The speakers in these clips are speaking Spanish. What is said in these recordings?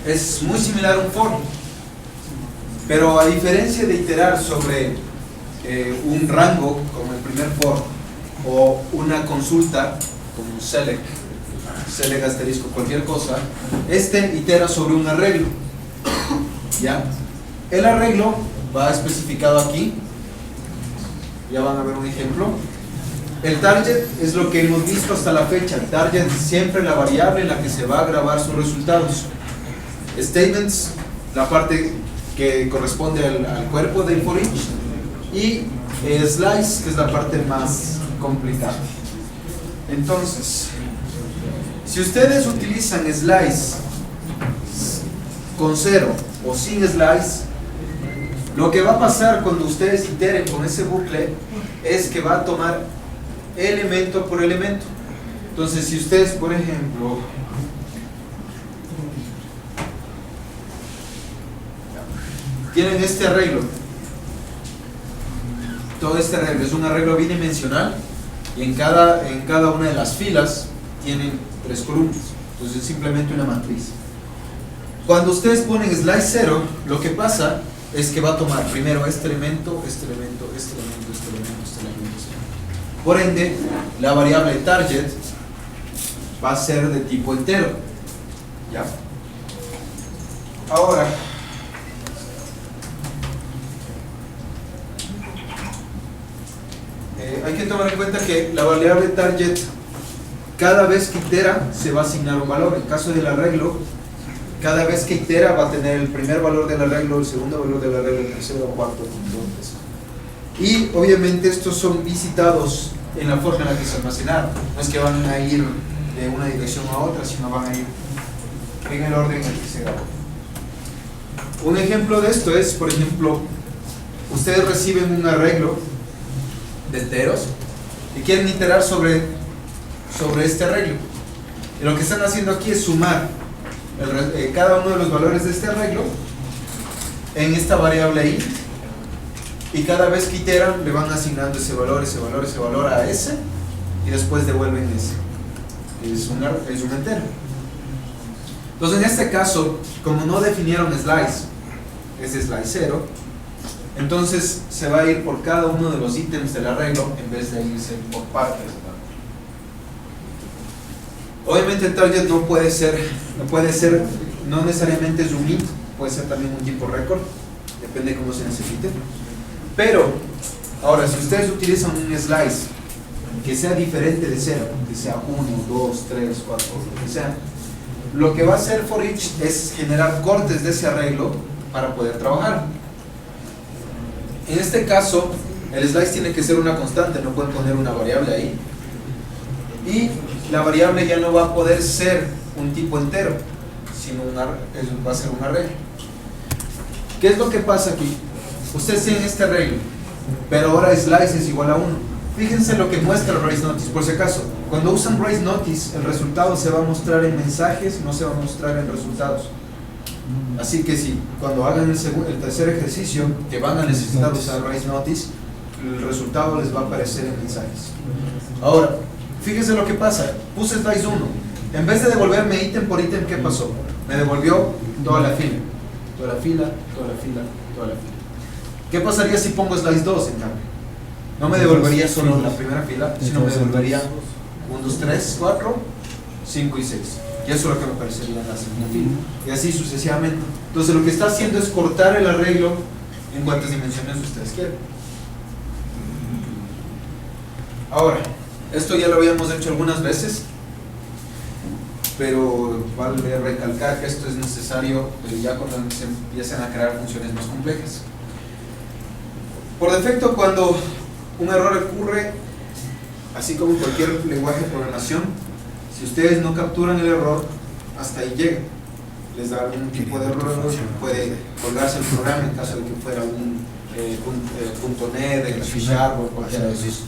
es muy similar a un for, pero a diferencia de iterar sobre un rango como el primer for o una consulta como un select asterisco cualquier cosa, este itera sobre un arreglo. ¿Ya? El arreglo va especificado aquí, ya van a ver un ejemplo. El target es lo que hemos visto hasta la fecha. El target es siempre la variable en la que se va a grabar sus resultados. Statements, la parte que corresponde al cuerpo del for each, y slice, que es la parte más complicada. Entonces, si ustedes utilizan slice con 0 o sin slice, lo que va a pasar cuando ustedes iteren con ese bucle es que va a tomar elemento por elemento. Entonces, si ustedes, por ejemplo, tienen este arreglo, todo este arreglo es un arreglo bidimensional, y en cada una de las filas tienen 3 columnas, entonces es simplemente una matriz. Cuando ustedes ponen slice 0, lo que pasa es que va a tomar primero este elemento, este elemento, este elemento, este elemento, este elemento, este elemento. Por ende, la variable target va a ser de tipo entero. ¿Ya? Ahora, hay que tomar en cuenta que la variable target, cada vez que itera, se va a asignar un valor. En caso del arreglo, cada vez que itera va a tener el primer valor del arreglo, el segundo valor del arreglo, el tercero, cuarto, quinto. Y obviamente estos son visitados en la forma en la que se almacenaron. No es que van a ir de una dirección a otra, sino van a ir en el orden en el que se grabó. Un ejemplo de esto es, por ejemplo, ustedes reciben un arreglo de enteros y quieren iterar sobre este arreglo. Y lo que están haciendo aquí es sumar cada uno de los valores de este arreglo en esta variable int, y cada vez que iteran le van asignando ese valor, ese valor, ese valor a ese, y después devuelven ese. Es un entero. Entonces, en este caso, como no definieron slice, es slice 0, entonces se va a ir por cada uno de los ítems del arreglo en vez de irse por partes. Obviamente el target no puede ser no necesariamente es un int, puede ser también un tipo record, depende de cómo se necesite. Pero, ahora, si ustedes utilizan un slice que sea diferente de 0, que sea 1, 2, 3, 4, lo que sea, lo que va a hacer for each es generar cortes de ese arreglo para poder trabajar. En este caso, el slice tiene que ser una constante, no pueden poner una variable ahí. Y la variable ya no va a poder ser un tipo entero, sino va a ser un arreglo. ¿Qué es lo que pasa aquí? Ustedes tienen este arreglo, pero ahora slice es igual a 1. Fíjense lo que muestra el raise notice, por si acaso. Cuando usan raise notice, el resultado se va a mostrar en mensajes, no se va a mostrar en resultados. Así que si cuando hagan el tercer ejercicio, que van a necesitar usar raise notice, el resultado les va a aparecer en mensajes. Ahora, fíjense lo que pasa. Puse slice 1. En vez de devolverme ítem por ítem, ¿qué pasó? Me devolvió toda la fila. Toda la fila, toda la fila, toda la fila. ¿Qué pasaría si pongo slice 2 en cambio? No me devolvería solo la primera fila, sino me devolvería 1, 2, 3, 4, 5 y 6. Y eso es lo que me aparecería en la segunda fila. Y así sucesivamente. Entonces lo que está haciendo es cortar el arreglo en cuantas dimensiones ustedes quieren. Ahora, esto ya lo habíamos hecho algunas veces, pero vale recalcar que esto es necesario ya cuando se empiezan a crear funciones más complejas. Por defecto, cuando un error ocurre, así como en cualquier lenguaje de programación, si ustedes no capturan el error, hasta ahí llega. Les da algún tipo de error, puede colgarse el programa en caso de que fuera un .NET, el C# o cualquiera de esos.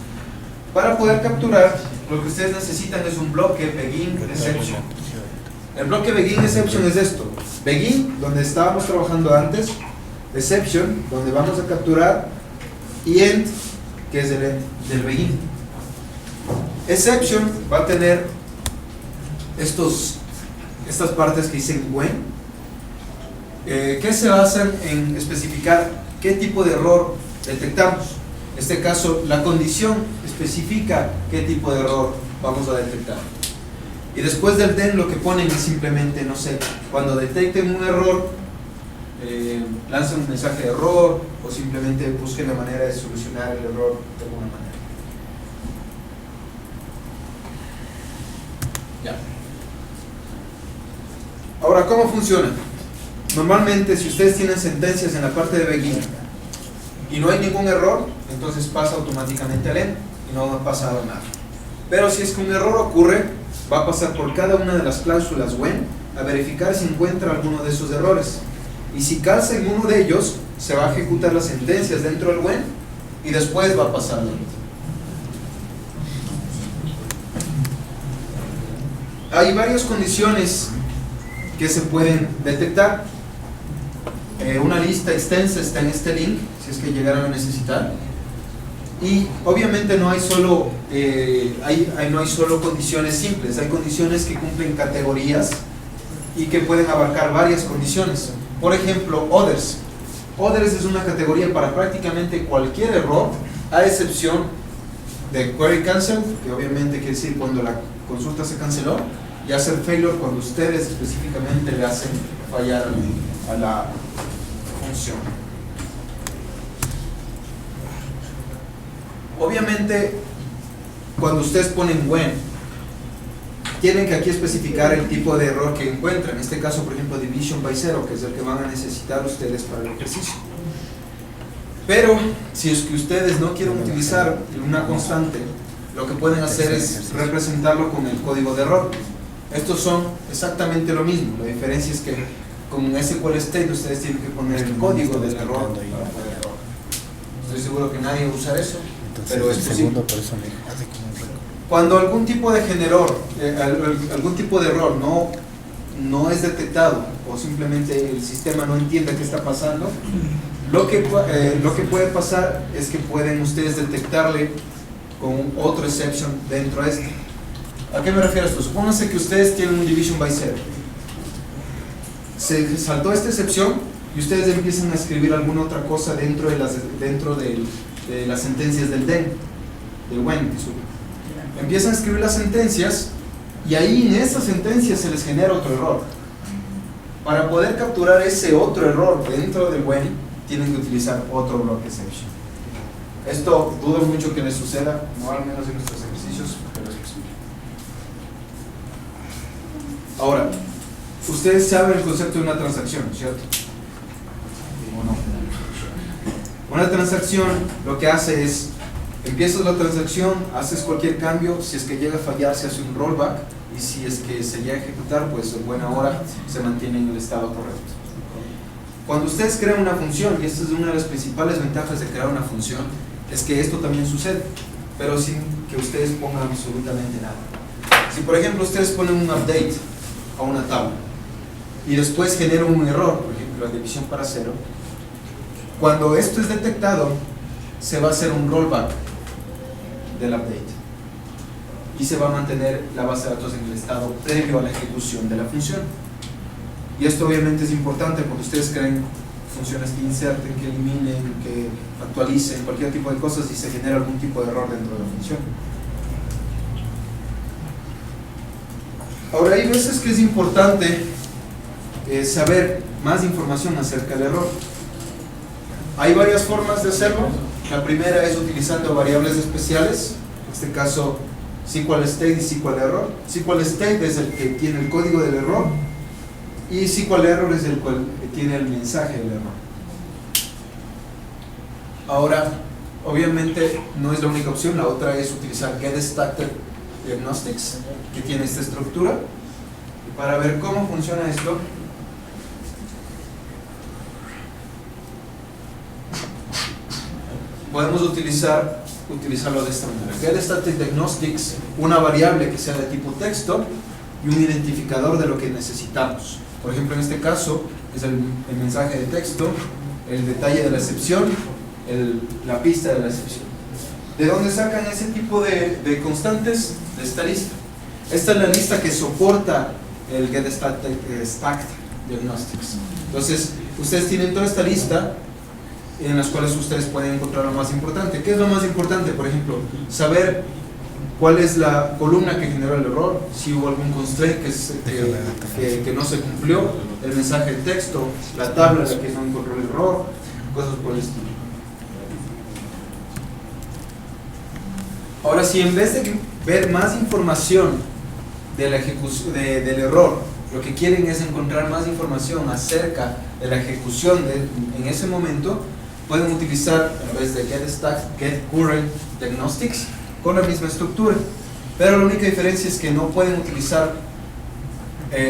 Para poder capturar, lo que ustedes necesitan es un bloque begin exception. El bloque begin exception es esto: begin, donde estábamos trabajando antes; exception, donde vamos a capturar; y end, que es el end del begin. Exception va a tener estas partes que dicen when, ¿qué se basa en especificar qué tipo de error detectamos? En este caso, la condición especifica qué tipo de error vamos a detectar. Y después del then lo que ponen es simplemente, no sé, cuando detecten un error, lancen un mensaje de error o simplemente busquen la manera de solucionar el error de alguna manera. Ya. Ahora, ¿cómo funciona? Normalmente, si ustedes tienen sentencias en la parte de begin y no hay ningún error, entonces pasa automáticamente al end y no ha pasado nada. Pero si es que un error ocurre, va a pasar por cada una de las cláusulas when a verificar si encuentra alguno de esos errores. Y si calza en uno de ellos, se va a ejecutar las sentencias dentro del when y después va a pasar al end. Hay varias condiciones que se pueden detectar. Una lista extensa está en este link, si es que llegaran a necesitar. Y obviamente no hay solo condiciones simples, hay condiciones que cumplen categorías y que pueden abarcar varias condiciones. Por ejemplo, others. Others es una categoría para prácticamente cualquier error, a excepción de query cancel, que obviamente quiere decir cuando la consulta se canceló, y hacer failure cuando ustedes específicamente le hacen fallar a la función. Obviamente, cuando ustedes ponen when, tienen que aquí especificar el tipo de error que encuentran. En este caso, por ejemplo, division by zero, que es el que van a necesitar ustedes para el ejercicio. Pero, si es que ustedes no quieren utilizar una constante, lo que pueden hacer es representarlo con el código de error. Estos son exactamente lo mismo. La diferencia es que con SQL State ustedes tienen que poner el código del error para poder error. Estoy seguro que nadie va a usar eso, pero es posible. Cuando algún tipo de algún tipo de error no es detectado o simplemente el sistema no entiende qué está pasando, lo que puede pasar es que pueden ustedes detectarle con otro exception dentro de este. ¿A qué me refiero esto? Supónganse que ustedes tienen un division by zero. Se saltó esta excepción y ustedes empiezan a escribir alguna otra cosa dentro de las sentencias del when. Empiezan a escribir las sentencias y ahí en esas sentencias se les genera otro error. Para poder capturar ese otro error dentro del when, tienen que utilizar otro block exception. Esto dudo mucho que les suceda, no al menos en nuestros ejercicios, pero es posible. Ahora, ustedes saben el concepto de una transacción, ¿cierto? ¿O no? Una transacción lo que hace es, empiezas la transacción, haces cualquier cambio, si es que llega a fallar se hace un rollback y si es que se llega a ejecutar, pues en buena hora se mantiene en el estado correcto. Cuando ustedes crean una función, y esta es una de las principales ventajas de crear una función, es que esto también sucede, pero sin que ustedes pongan absolutamente nada. Si por ejemplo ustedes ponen un update a una tabla y después generan un error, por ejemplo la división para cero, cuando esto es detectado se va a hacer un rollback del update y se va a mantener la base de datos en el estado previo a la ejecución de la función. Y esto obviamente es importante porque ustedes creen funciones que inserten, que eliminen, que actualicen, cualquier tipo de cosas y se genera algún tipo de error dentro de la función. Ahora, hay veces que es importante saber más información acerca del error. Hay varias formas de hacerlo. La primera es utilizando variables especiales, en este caso SQL State y SQL Error. SQL State es el que tiene el código del error y SQL Error es el que tiene el mensaje del error. Ahora, obviamente no es la única opción, la otra es utilizar GetStarted Diagnostics, que tiene esta estructura. Y para ver cómo funciona esto, podemos utilizarlo de esta manera. GetStarted Diagnostics, una variable que sea de tipo texto y un identificador de lo que necesitamos. Por ejemplo, en este caso es el mensaje de texto, el detalle de la excepción, la pista de la excepción. ¿De dónde sacan ese tipo de constantes? De esta lista. Esta es la lista que soporta el GetStarted Diagnostics. Entonces, ustedes tienen toda esta lista en las cuales ustedes pueden encontrar lo más importante. ¿Qué es lo más importante? Por ejemplo, saber cuál es la columna que generó el error, si hubo algún constraint que no se cumplió, el mensaje de texto, la tabla en la que no encontró el error, cosas por el estilo. Ahora, si en vez de ver más información de la del error, lo que quieren es encontrar más información acerca de la ejecución en ese momento, pueden utilizar, en vez de getCurrent Diagnostics, con la misma estructura, pero la única diferencia es que no pueden utilizar,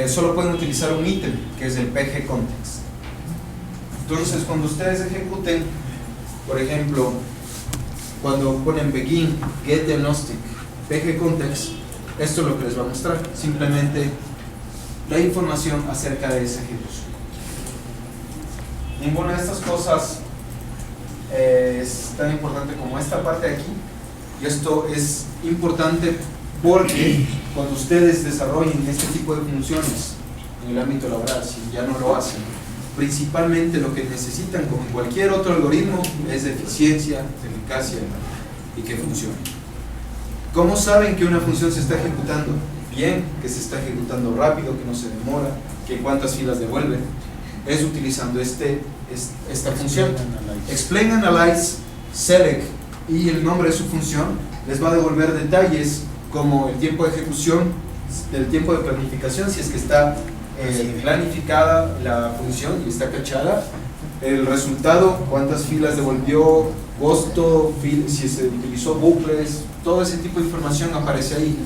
solo pueden utilizar un ítem, que es el pgContext. Entonces, cuando ustedes ejecuten, por ejemplo, cuando ponen begin getDiagnostic pgContext, esto es lo que les va a mostrar, simplemente la información acerca de esa ejecución. Ninguna de estas cosas es tan importante como esta parte de aquí, y esto es importante porque cuando ustedes desarrollen este tipo de funciones en el ámbito laboral, si ya no lo hacen, principalmente lo que necesitan, como en cualquier otro algoritmo, es eficiencia, eficacia y que funcione. ¿Cómo saben que una función se está ejecutando bien, que se está ejecutando rápido, que no se demora, que cuántas filas devuelve? Es utilizando esta función. Explain, analyze, select y el nombre de su función les va a devolver detalles como el tiempo de ejecución, el tiempo de planificación, si es que está planificada la función y está cachada, el resultado, cuántas filas devolvió, costo, si se utilizó bucles, todo ese tipo de información aparece ahí.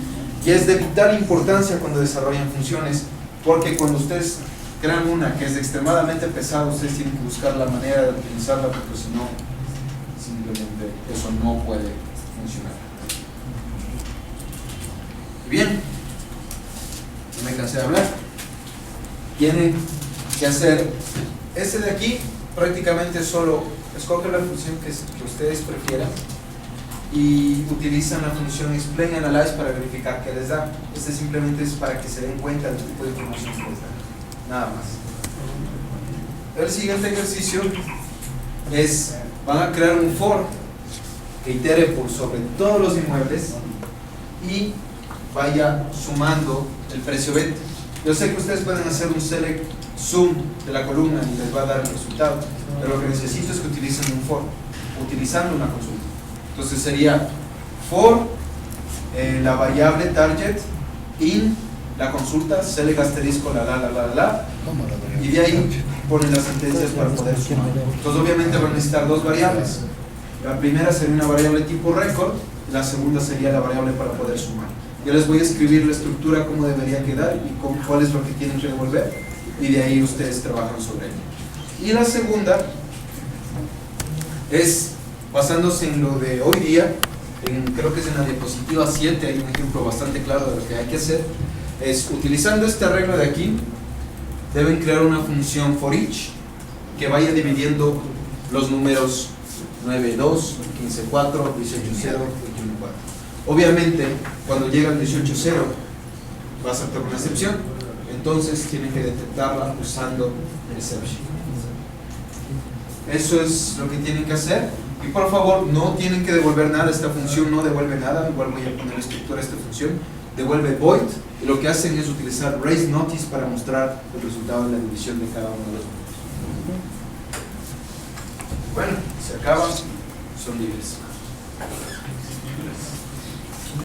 Y es de vital importancia cuando desarrollan funciones, porque cuando ustedes crean una que es extremadamente pesada, ustedes tienen que buscar la manera de utilizarla, porque si no, simplemente eso no puede funcionar. Bien, no me cansé de hablar. Tienen que hacer este de aquí, prácticamente solo escogen la función que ustedes prefieran y utilizan la función explain analyze para verificar qué les da. Este simplemente es para que se den cuenta del tipo de información que les da, nada más. El siguiente ejercicio es, van a crear un for que itere por sobre todos los inmuebles y vaya sumando el precio venta. Yo sé que ustedes pueden hacer un select zoom de la columna y les va a dar el resultado, pero lo que necesito es que utilicen un for utilizando una consulta. Entonces sería for la variable target in la consulta select asterisco la y de ahí ponen las sentencias para poder sumar. Entonces obviamente van a necesitar dos variables. La primera sería una variable tipo record, la segunda sería la variable para poder sumar. Yo les voy a escribir la estructura cómo debería quedar y cuál es lo que tienen que devolver, y de ahí ustedes trabajan sobre ello. Y la segunda es basándose en lo de hoy día, creo que es en la diapositiva 7, hay un ejemplo bastante claro de lo que hay que hacer. Es utilizando este arreglo de aquí, deben crear una función for each que vaya dividiendo los números 9, 2, 15, 4, 18, 0, 21, 4. Obviamente, cuando llega al 18, 0, va a aceptar una excepción, entonces tienen que detectarla usando exception. Eso es lo que tienen que hacer. Y por favor, no tienen que devolver nada, esta función no devuelve nada, igual voy a poner la estructura de esta función, devuelve void, y lo que hacen es utilizar raise notice para mostrar el resultado de la división de cada uno de los números. Bueno, se acaba, son libres.